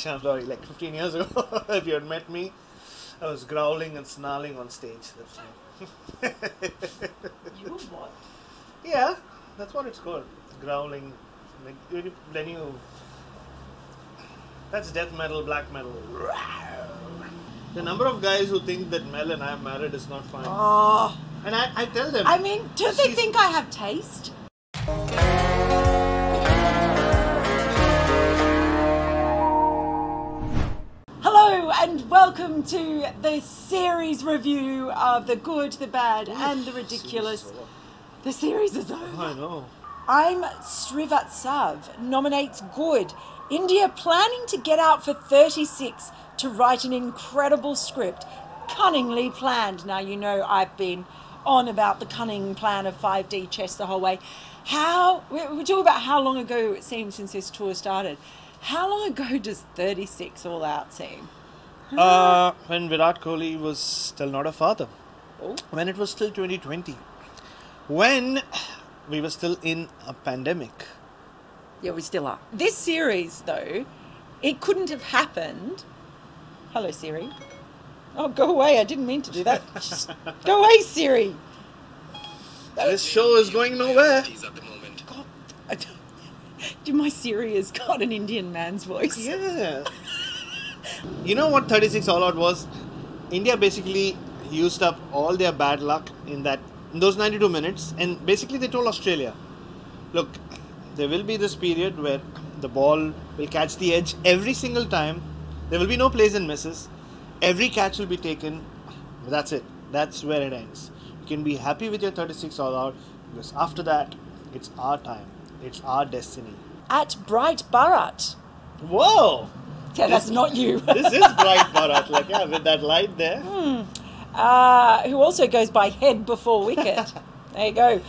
I'm sorry, like 15 years ago, if you had met me, I was growling and snarling on stage. That's me. You were what? Yeah, that's what it's called. Growling. Like, then you. That's death metal, black metal. The number of guys who think that Mel and I am married is not fine. Oh. And I tell them. I mean, do they think I have taste? Hello and welcome to the series review of The Good, the Bad and the Ridiculous. The series is over. I know. I'm Srivatsav nominates Good. India planning to get out for 36 to write an incredible script. Cunningly planned. Now, you know I've been on about the cunning plan of 5D chess the whole way. We're talking about how long ago it seems since this tour started. How long ago does 36 all out seem? When Virat Kohli was still not a father. Oh. When it was still 2020. When we were still in a pandemic. Yeah, we still are. This series, though, it couldn't have happened. Hello, Siri. Oh, go away. I didn't mean to do that. Just go away, Siri. This show is going nowhere. God. My Siri has got an Indian man's voice. Yeah. You know what 36 All Out was? India basically used up all their bad luck in those 92 minutes, and basically they told Australia, look, there will be this period where the ball will catch the edge every single time. There will be no plays and misses. Every catch will be taken. That's it. That's where it ends. You can be happy with your 36 All Out, because after that, it's our time. It's our destiny. At Bright Bharat. Whoa! Yeah, that's not you. This is Bright Bharat, like, yeah, with that light there. Who also goes by head before wicket. There you go.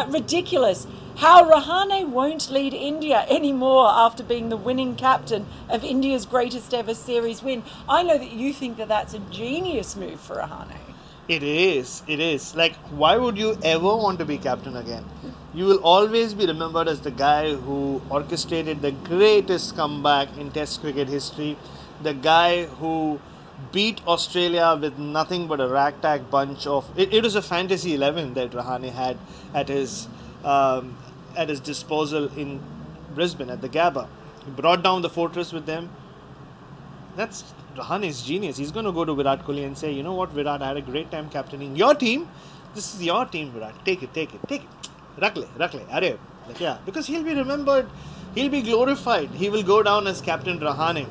Ridiculous. How Rahane won't lead India anymore after being the winning captain of India's greatest ever series win. I know that you think that that's a genius move for Rahane. It is. It is. Like, why would you ever want to be captain again? You will always be remembered as the guy who orchestrated the greatest comeback in Test cricket history. The guy who beat Australia with nothing but a ragtag bunch of... It was a fantasy 11 that Rahane had at his disposal in Brisbane at the Gabba. He brought down the fortress with them. That's Rahane's genius. He's going to go to Virat Kohli and say, you know what, Virat, I had a great time captaining your team. This is your team, Virat. Take it, take it, take it. Rakle, are. Like, yeah, because he'll be remembered. He'll be glorified. He will go down as Captain Rahane.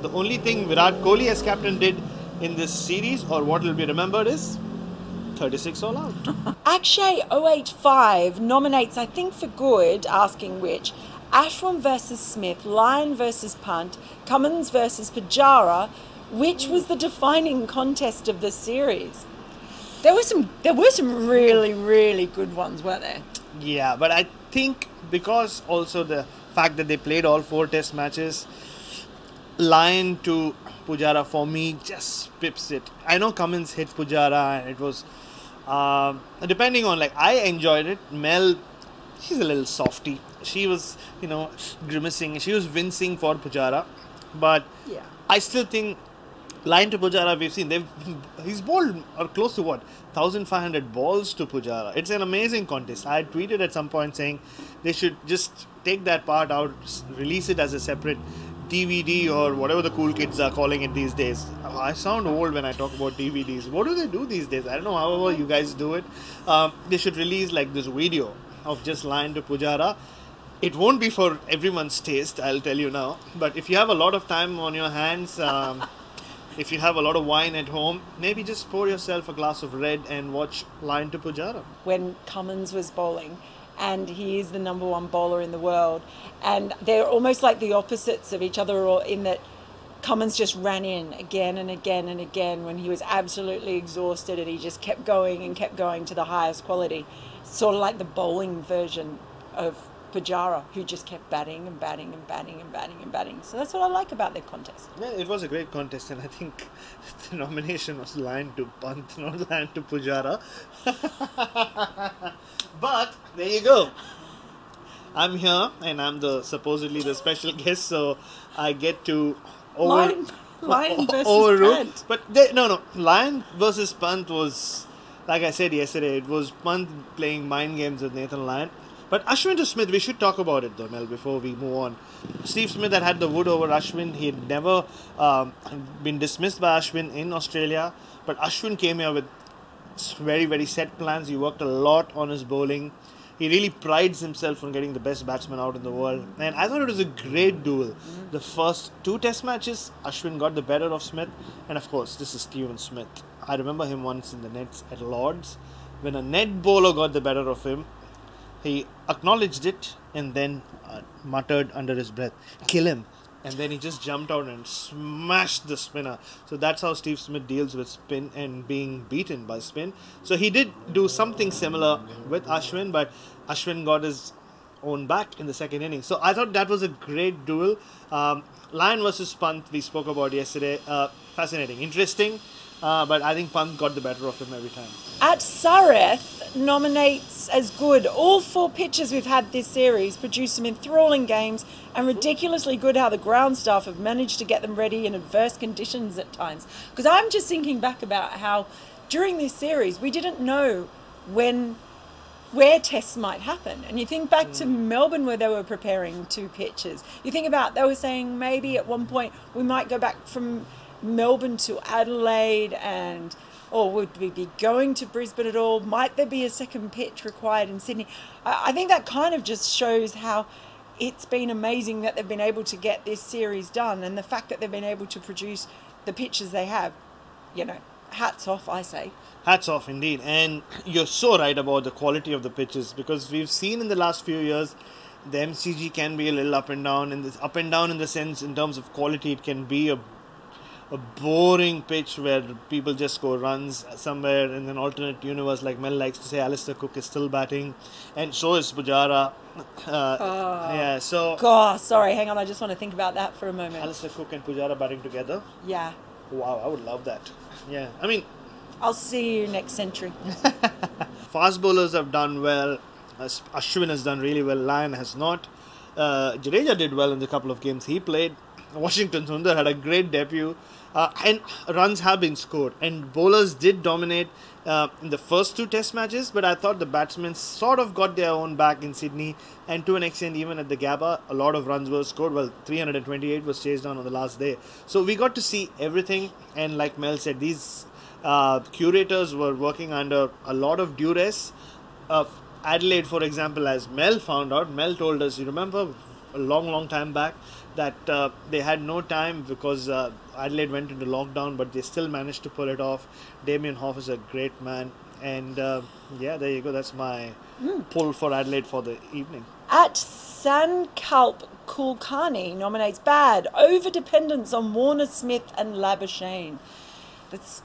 The only thing Virat Kohli as captain did in this series, or what will be remembered, is 36 All Out. Akshay 085 nominates, I think for Good, asking which, Ashwin versus Smith, Lyon versus Punt, Cummins versus Pujara, which was the defining contest of the series. There were some really, really good ones, weren't there? Yeah, but I think because also the fact that they played all 4 test matches, Lyon to Pujara for me just pips it. I know Cummins hit Pujara and it was depending on, like, I enjoyed it. Mel, she's a little softy. She was, grimacing. She was wincing for Pujara. But yeah, I still think Lyon to Pujara, we've seen, he's bowled or close to 1,500 balls to Pujara. It's an amazing contest. I had tweeted at some point saying they should just take that part out, release it as a separate DVD or whatever the cool kids are calling it these days. I sound old when I talk about DVDs. What do they do these days? I don't know, however you guys do it. They should release like this video of just Lyon to Pujara. It won't be for everyone's taste, I'll tell you now. But if you have a lot of time on your hands, if you have a lot of wine at home, maybe just pour yourself a glass of red and watch Lyon to Pujara. When Cummins was bowling, and he is the #1 bowler in the world, and they're almost like the opposites of each other, or in that Cummins just ran in again and again and again when he was absolutely exhausted, and he just kept going and kept going to the highest quality. Sort of like the bowling version of Pujara, who just kept batting and batting and batting and batting and batting. So that's what I like about their contest. Yeah, it was a great contest, and I think the nomination was Lyon to Pant, not Lyon to Pujara. But there you go. I'm here, and I'm supposedly the special guest, so I get to Lyon versus overruled. Pant. But no, Lyon versus Pant was, like I said yesterday, it was Pant playing mind games with Nathan Lyon. But Ashwin to Smith, we should talk about it though, Mel, before we move on. Steve Smith had the wood over Ashwin. He had never been dismissed by Ashwin in Australia. But Ashwin came here with very, very set plans. He worked a lot on his bowling. He really prides himself on getting the best batsman out in the world. And I thought it was a great duel. The first two test matches, Ashwin got the better of Smith. And of course, this is Steven Smith. I remember him once in the nets at Lords. When a net bowler got the better of him, he acknowledged it and then muttered under his breath, "Kill him." And then he just jumped out and smashed the spinner. So that's how Steve Smith deals with spin and being beaten by spin. So he did do something similar with Ashwin, but Ashwin got his own back in the second inning. So I thought that was a great duel. Lyon versus Pant, we spoke about yesterday. Fascinating, interesting. But I think Pant got the better of him every time. At Sareth nominates as good. All 4 pitches we've had this series produce some enthralling games and ridiculously good how the ground staff have managed to get them ready in adverse conditions at times. Because I'm just thinking back about how during this series we didn't know where tests might happen. And you think back to Melbourne where they were preparing 2 pitches. You think about, they were saying maybe at one point we might go back from Melbourne to Adelaide, and or would we be going to Brisbane at all? Might there be a second pitch required in Sydney? I think that kind of just shows how it's been amazing that they've been able to get this series done, and the fact that they've been able to produce the pitches they have, hats off, I say. Hats off indeed. And you're so right about the quality of the pitches, because we've seen in the last few years the MCG can be a little up and down, and this up and down in the sense in terms of quality. It can be a boring pitch where people just score runs somewhere in an alternate universe. Like Mel likes to say, Alistair Cook is still batting, and so is Pujara. Yeah, so... God, sorry, hang on, I just want to think about that for a moment. Alistair Cook and Pujara batting together? Yeah. Wow, I would love that. Yeah, I mean... I'll see you next century. Fast bowlers have done well. Ashwin has done really well. Lyon has not. Jadeja did well in the couple of games he played. Washington Sundar had a great debut. And runs have been scored. And bowlers did dominate in the first 2 test matches. But I thought the batsmen sort of got their own back in Sydney. And to an extent, even at the Gabba, a lot of runs were scored. Well, 328 was chased down on the last day. So we got to see everything. And like Mel said, these curators were working under a lot of duress. Adelaide, for example, as Mel found out, Mel told us, you remember, a long time back, that they had no time because Adelaide went into lockdown, but they still managed to pull it off. Damien Hoff is a great man. And yeah, there you go. That's my pull for Adelaide for the evening. At Sankalp Kulkarni nominates bad. Overdependence on Warner Smith and Labuschagne. That's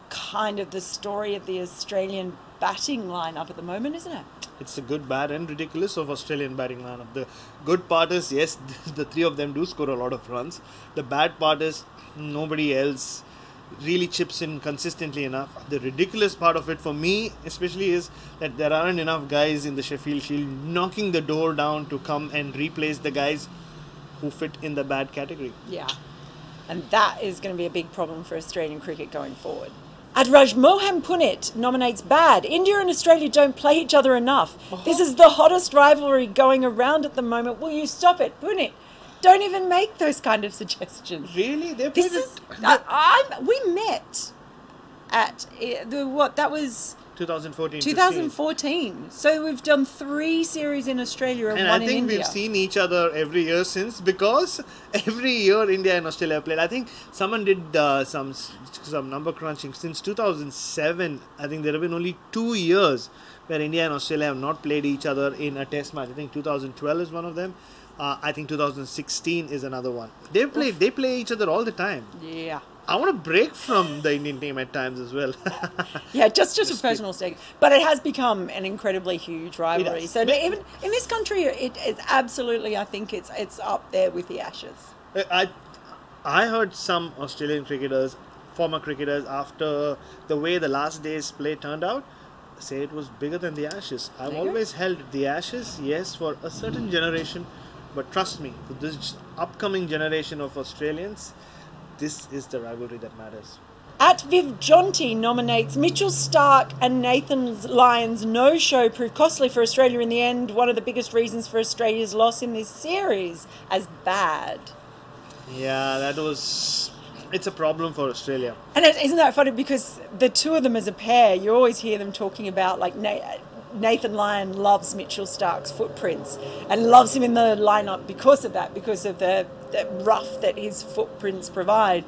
kind of the story of the Australian batting lineup at the moment, isn't it? It's a good, bad and ridiculous of Australian batting lineup. The good part is, yes, the 3 of them do score a lot of runs. The bad part is nobody else really chips in consistently enough. The ridiculous part of it for me especially is that there aren't enough guys in the Sheffield Shield knocking the door down to come and replace the guys who fit in the bad category. Yeah, and that is going to be a big problem for Australian cricket going forward. Adraj Moham Punit nominates bad. India and Australia don't play each other enough. This is the hottest rivalry going around at the moment. Will you stop it, Punit? Don't even make those kind of suggestions. Really? They This played is it. we met at that was 2014. 2014. So we've done 3 series in Australia and 1 in I think India. we've seen each other every year since, because every year India and Australia played. I think someone did some number crunching. Since 2007, I think there have been only 2 years where India and Australia have not played each other in a test match. I think 2012 is one of them. I think 2016 is another one. They play each other all the time. Yeah. I want to break from the Indian team at times as well. Yeah, just a personal stake. But it has become an incredibly huge rivalry. So even in this country, it is absolutely, I think it's up there with the Ashes. I heard some Australian cricketers, former cricketers, after the way the last day's play turned out, say it was bigger than the Ashes. I've always held the Ashes, yes, for a certain generation, But trust me, for this upcoming generation of Australians, this is the rivalry that matters. At Viv Jonty nominates Mitchell Starc and Nathan Lyon's no-show proved costly for Australia in the end. One of the biggest reasons for Australia's loss in this series as bad. Yeah, it's a problem for Australia. And isn't that funny? Because the two of them as a pair, you always hear them talking about, like, Nathan Lyon loves Mitchell Starc's footprints and loves him in the lineup because of that, because of the rough that his footprints provide.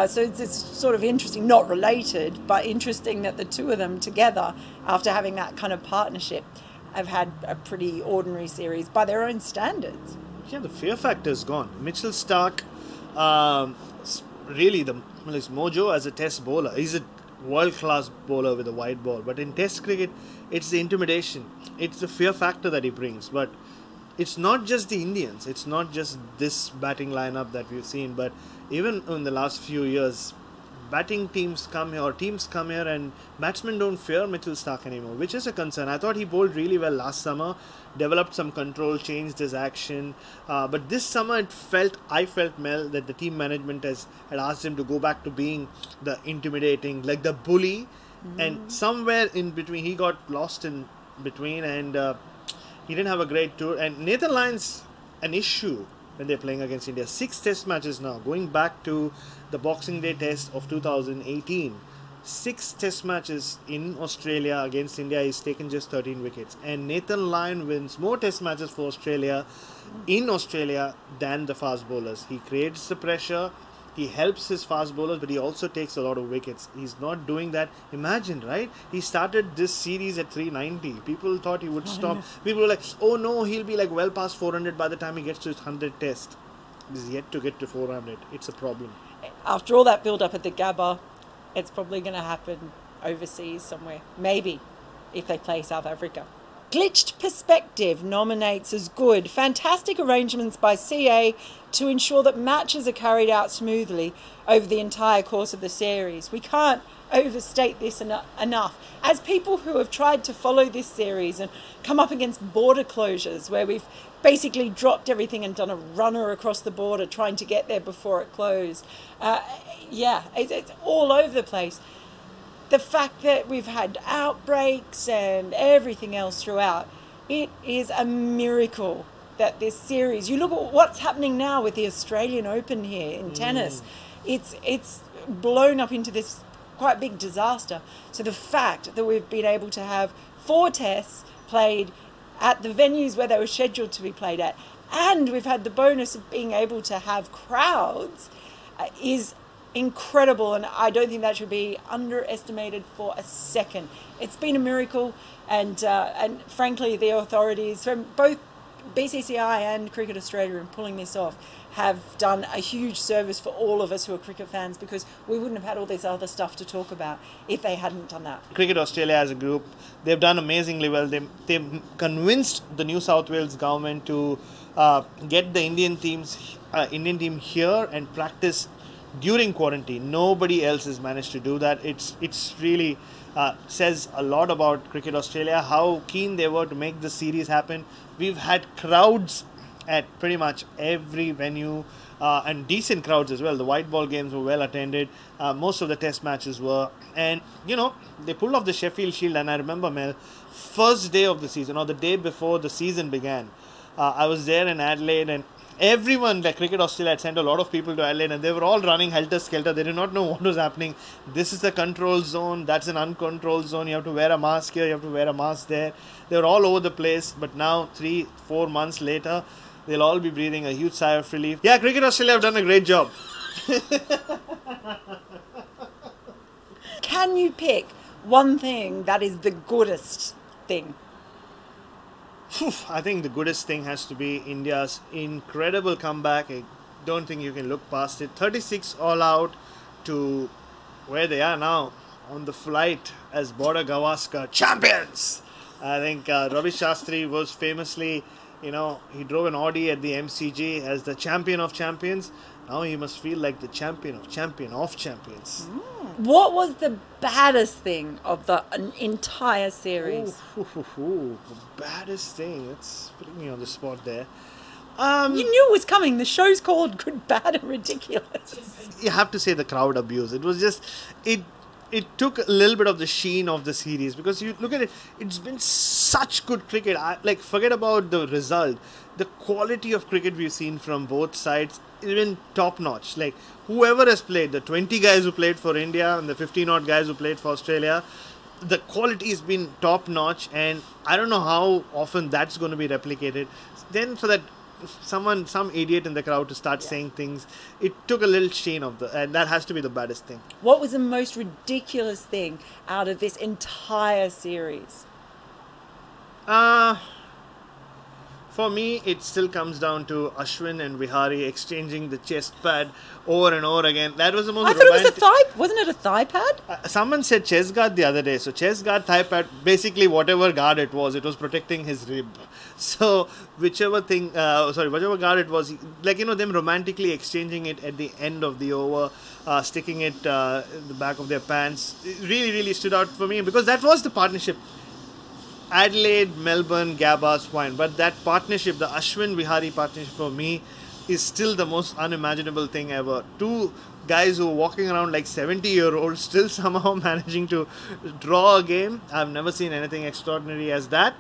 So it's sort of interesting, not related, but interesting that the two of them together, after having that kind of partnership, have had a pretty ordinary series by their own standards. Yeah, the fear factor is gone. Mitchell Starc, really, his mojo as a test bowler. He's a world-class bowler with a wide ball. But in test cricket, it's the intimidation. It's the fear factor that he brings. But it's not just the Indians. It's not just this batting lineup that we've seen. But even in the last few years, teams come here and batsmen don't fear Mitchell Starc anymore, which is a concern. I thought he bowled really well last summer, developed some control, changed his action. But this summer I felt, Mel, that the team management had asked him to go back to being the intimidating, like the bully. And somewhere in between, he got lost in between, and he didn't have a great tour. And Nathan Lyon's an issue when they're playing against India. 6 test matches now, going back to the Boxing Day test of 2018. 6 test matches in Australia against India. He's taken just 13 wickets. And Nathan Lyon wins more test matches for Australia in Australia than the fast bowlers. He creates the pressure. He helps his fast bowlers, but he also takes a lot of wickets. He's not doing that. Imagine, right? He started this series at 390. People thought he would stop. People were like, oh no, he'll be like well past 400 by the time he gets to his 100th test. He's yet to get to 400. It's a problem. After all that build-up at the Gabba, it's probably going to happen overseas somewhere. Maybe, if they play South Africa. Glitched Perspective nominates as good. Fantastic arrangements by CA to ensure that matches are carried out smoothly over the entire course of the series. We can't overstate this enough. As people who have tried to follow this series and come up against border closures where we've basically dropped everything and done a runner across the border trying to get there before it closed. It's all over the place. The fact that we've had outbreaks and everything else throughout, it is a miracle that this series, you look at what's happening now with the Australian Open here in tennis, it's blown up into this quite big disaster. So the fact that we've been able to have 4 tests played at the venues where they were scheduled to be played at, and we've had the bonus of being able to have crowds, is incredible, and I don't think that should be underestimated for a second. It's been a miracle, and frankly, the authorities from both BCCI and Cricket Australia in pulling this off have done a huge service for all of us who are cricket fans, because we wouldn't have had all this other stuff to talk about if they hadn't done that. Cricket Australia as a group, they've done amazingly well. They've convinced the New South Wales government to get the Indian team here and practice during quarantine. Nobody else has managed to do that. It's really says a lot about Cricket Australia, how keen they were to make the series happen. We've had crowds at pretty much every venue, and decent crowds as well. The white ball games were well attended. Most of the test matches were. And, they pulled off the Sheffield Shield. And I remember, Mel, first day of the season, or the day before the season began, I was there in Adelaide, and everyone, like Cricket Australia, had sent a lot of people to Adelaide, and they were all running helter-skelter. They did not know what was happening. This is the control zone. That's an uncontrolled zone. You have to wear a mask here. You have to wear a mask there. They were all over the place. But now, 3-4 months later, they'll all be breathing a huge sigh of relief. Yeah, Cricket Australia have done a great job. Can you pick one thing that is the goodest thing? I think the goodest thing has to be India's incredible comeback. I don't think you can look past it. 36 all out to where they are now on the flight as Border Gavaskar champions. I think Ravi Shastri was famously, he drove an Audi at the MCG as the champion of champions. Now he must feel like the champion of champions. What was the baddest thing of the entire series? The baddest thing. It's putting me on the spot there. You knew it was coming. The show's called Good, Bad and Ridiculous. You have to say the crowd abuse. It was just it took a little bit of the sheen of the series, because you look at it, it's been such good cricket. Like, forget about the result. The quality of cricket we've seen from both sides has been top notch. Like, whoever has played, the 20 guys who played for India and the 15 odd guys who played for Australia, the quality has been top notch, and I don't know how often that's going to be replicated. Then for that some idiot in the crowd to start saying things, it took a little sheen of and that has to be the baddest thing. What was the most ridiculous thing out of this entire series? For me, it still comes down to Ashwin and Vihari exchanging the chest pad over and over again. That was the most I thought it was a thigh. Wasn't it a thigh pad? Someone said chest guard the other day. So chest guard, thigh pad, basically whatever guard it was protecting his rib. So whichever guard it was, like, them romantically exchanging it at the end of the over, sticking it in the back of their pants, it really, really stood out for me, because that was the partnership. Adelaide, Melbourne, Gabba's fine, but that partnership, the Ashwin Vihari partnership, for me is still the most unimaginable thing ever. Two guys who are walking around like 70-year-olds still somehow managing to draw a game. I've never seen anything extraordinary as that.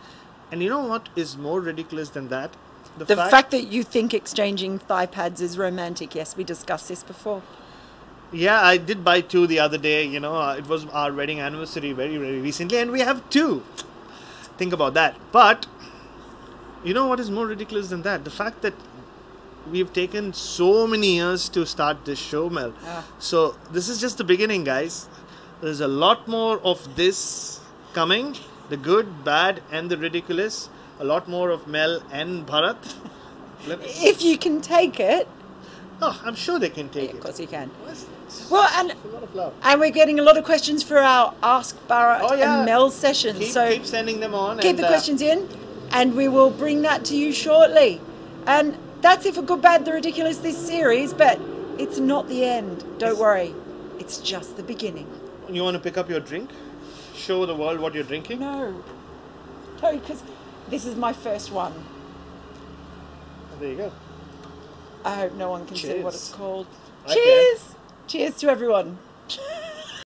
And you know what is more ridiculous than that? The fact that you think exchanging thigh pads is romantic. Yes, we discussed this before. Yeah, I did buy 2 the other day. It was our wedding anniversary very, very recently, and we have 2. Think about that. But you know what is more ridiculous than that? The fact that we've taken so many years to start this show, Mel. So this is just the beginning, guys. There's a lot more of this coming. The good, bad and the ridiculous. A lot more of Mel and Bharat. If you can take it. Oh, I'm sure they can take it. Of course you can. Well, and a lot of love. And we're getting a lot of questions for our Ask Bharat and Mel session. Keep sending them on. Keep the questions in, and we will bring that to you shortly. And that's it for Good, Bad, the Ridiculous this series, but it's not the end. Don't worry. It's just the beginning. You want to pick up your drink? Show the world what you're drinking? No, because this is my first one. There you go. I hope no one can see what it's called. I Cheers! can. Cheers to everyone.